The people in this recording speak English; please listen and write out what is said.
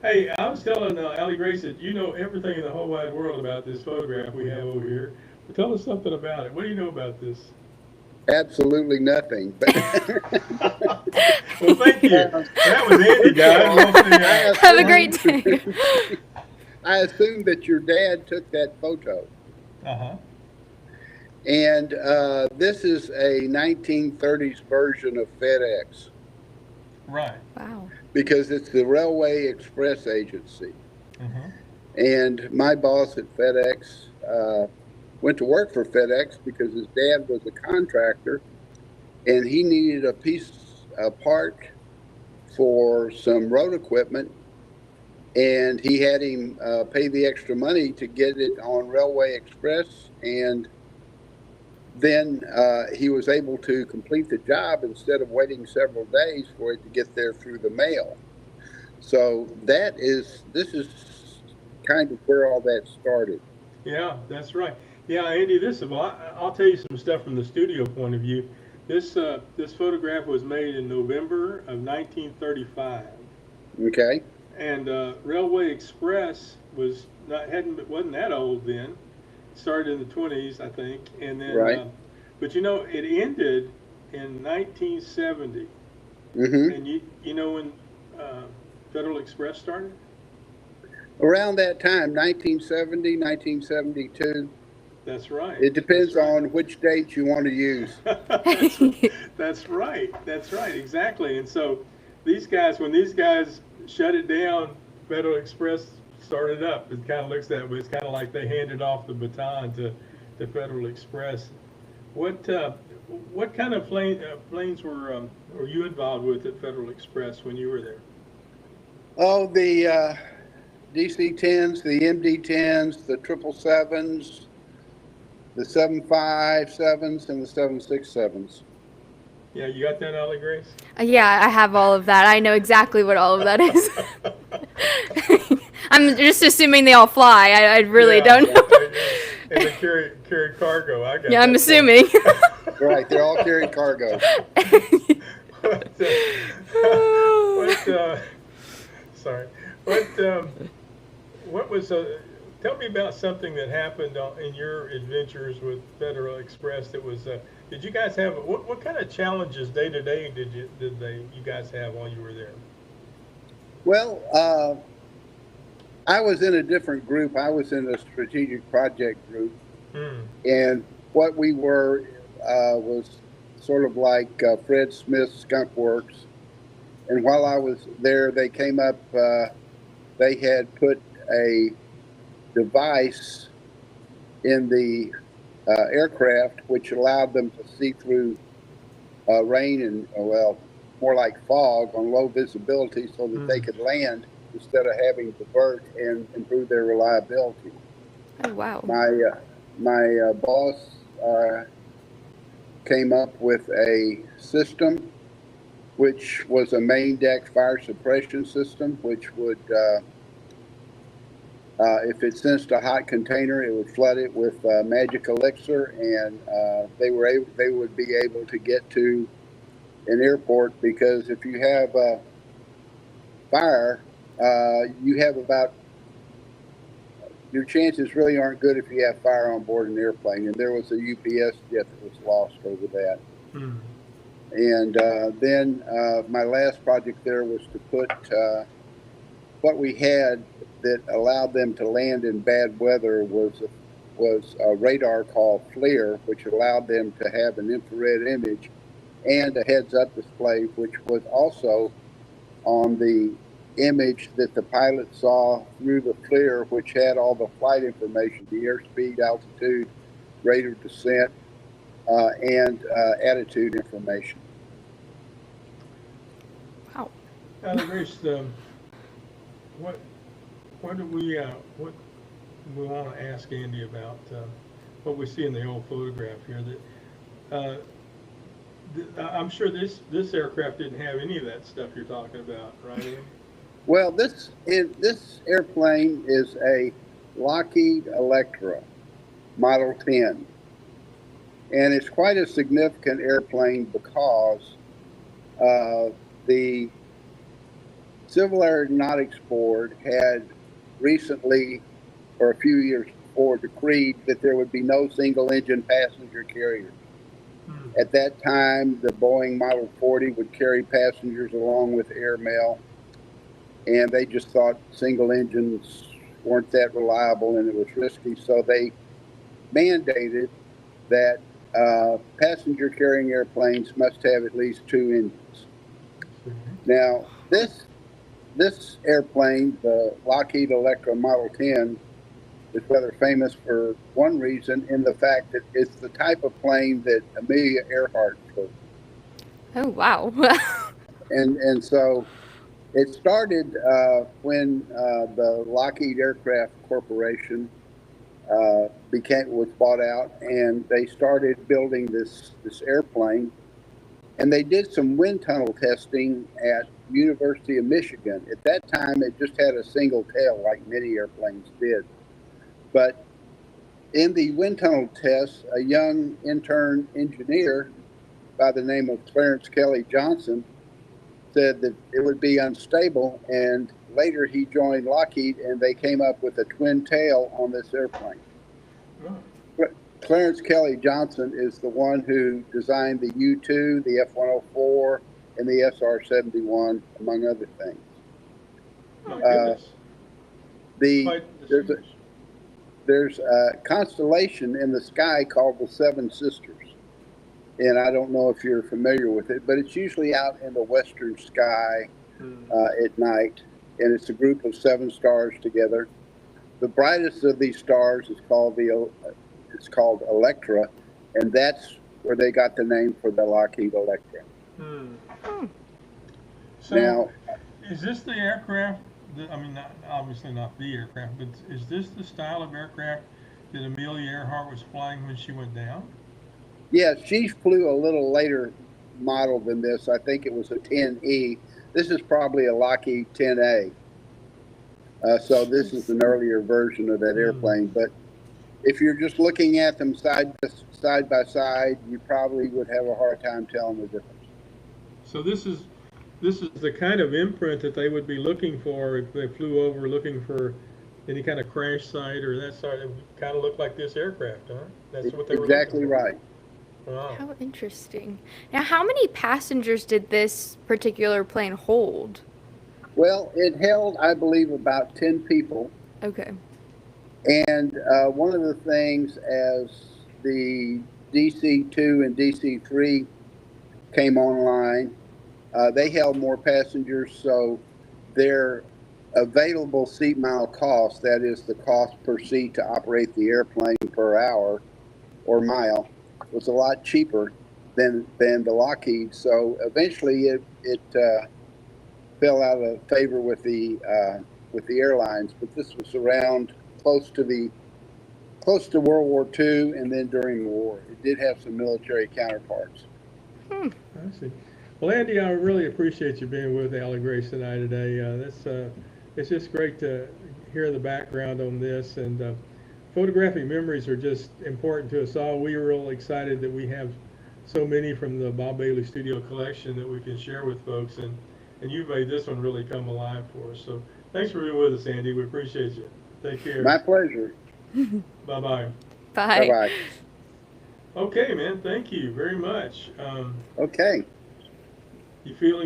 Hey, I was telling Allie Grace that you know everything in the whole wide world about this photograph we have over here. But tell us something about it. What do you know about this? Absolutely nothing. But Well, thank you. uh, That was Andy, guys. well, Off the, I Have a great assume day. I assume that your dad took that photo, uh-huh. and this is a 1930s version of FedEx Right. Wow. because it's the Railway Express Agency. Mm-hmm. And my boss at FedEx went to work for FedEx because his dad was a contractor, and he needed a part for some road equipment, and he had him pay the extra money to get it on Railway Express, and then he was able to complete the job instead of waiting several days for it to get there through the mail. So this is kind of where all that started. Yeah, that's right. Yeah, Andy, well, I'll tell you some stuff from the studio point of view. This photograph was made in November of 1935, Okay, and Railway Express wasn't that old then. Started in the 20s, I think, and then right. but you know it ended in 1970. Hmm. And you know when uh, Federal Express started? Around that time, 1970, 1972. That's right. It That's depends right. on which dates you want to use. that's that's right. That's right. Exactly. And so when these guys shut it down, Federal Express started up. It kind of looks that way. It's kind of like they handed off the baton to Federal Express. What uh, what kind of planes were you involved with at Federal Express when you were there? Oh, the DC-10s, the MD-10s, the 777s, the 757s, and the 767s. Yeah, you got that, Ollie Grace? Yeah, I have all of that. I know exactly what all of that is. I'm just assuming they all fly. I really Yeah, don't know. and they carry cargo. I got Yeah, I'm that part. assuming. Right, they're all carrying cargo. what, what sorry, what what was tell me about something that happened in your adventures with Federal Express that was did you guys have what kind of challenges day to day you guys have while you were there? Well, I was in a different group. I was in a strategic project group, Hmm. and what we were was sort of like Fred Smith's Skunk Works. And while I was there, they came up. They had put a device in the aircraft which allowed them to see through rain and well, more like fog on low visibility, so that they Hmm. could land instead of having to divert and improve their reliability. Oh, wow. My boss came up with a system which was a main deck fire suppression system, which would, if it sensed a hot container, it would flood it with magic elixir, and they would be able to get to an airport because if you have fire, you have about your chances really aren't good if you have fire on board an airplane. And there was a UPS jet that was lost over that. Hmm. And then my last project there was to put what we had that allowed them to land in bad weather was a radar called FLIR, which allowed them to have an infrared image and a heads-up display, which was also on the image that the pilot saw through the FLIR, which had all the flight information, the airspeed, altitude, rate of descent, and attitude information. Wow. Allie Grace, what what we want to ask Andy about what we see in the old photograph here. That I'm sure this aircraft didn't have any of that stuff you're talking about, right, Andy? Well, this airplane is a Lockheed Electra Model 10, and it's quite a significant airplane because the Civil Aeronautics Board had recently, or a few years before, decreed that there would be no single-engine passenger carriers. Hmm. At that time, the Boeing Model 40 would carry passengers along with airmail, and they just thought single engines weren't that reliable and it was risky, so they mandated that passenger carrying airplanes must have at least 2 engines. Now, this airplane, the Lockheed Electra Model 10, is rather famous for one reason, in the fact that it's the type of plane that Amelia Earhart flew. Oh, wow. And so it started when the Lockheed Aircraft Corporation was bought out, and they started building this airplane. And they did some wind tunnel testing at University of Michigan. At that time, it just had a single tail, like many airplanes did. But in the wind tunnel tests, a young intern engineer by the name of Clarence Kelly Johnson said that it would be unstable, and later he joined Lockheed, and they came up with a twin tail on this airplane. Oh. Clarence Kelly Johnson is the one who designed the U-2, the F-104, and the SR-71, among other things. My goodness. Quite distinguished. There's a constellation in the sky called the Seven Sisters, and I don't know if you're familiar with it, but it's usually out in the western sky at night, and it's a group of 7 stars together. The brightest of these stars is called Electra, and that's where they got the name for the Lockheed Electra. So, Now, is this the aircraft? I mean, obviously not the aircraft, but is this the style of aircraft that Amelia Earhart was flying when she went down? yeah, she flew a little later model than this. I think it was a 10E. This is probably a Lockheed 10A. So this is an earlier version of that airplane. But if you're just looking at them side by side, you probably would have a hard time telling the difference. So this is the kind of imprint that they would be looking for if they flew over looking for any kind of crash site or that sort. It would kind of look like this aircraft, huh? That's what they were Exactly looking for. right. Wow. How interesting. Now, how many passengers did this particular plane hold? Well, it held, I believe, about 10 people. Okay. And one of the things, as the DC-2 and DC-3 came online, they held more passengers, so their available seat mile cost, that is the cost per seat to operate the airplane per hour or mile, was a lot cheaper than the Lockheed. So eventually it fell out of favor with the airlines. But this was around close to World War II, and then during the war, it did have some military counterparts. I see. Well, Andy, I really appreciate you being with Allie Grace and I today. It's just great to hear the background on this, and photographic memories are just important to us all. We are real excited that we have so many from the Bob Bailey Studio collection that we can share with folks, and you've made this one really come alive for us. So thanks for being with us, Andy. We appreciate you. Take care. My pleasure. Bye-bye. Bye. Bye-bye. Okay, man. Thank you very much. Okay. You feeling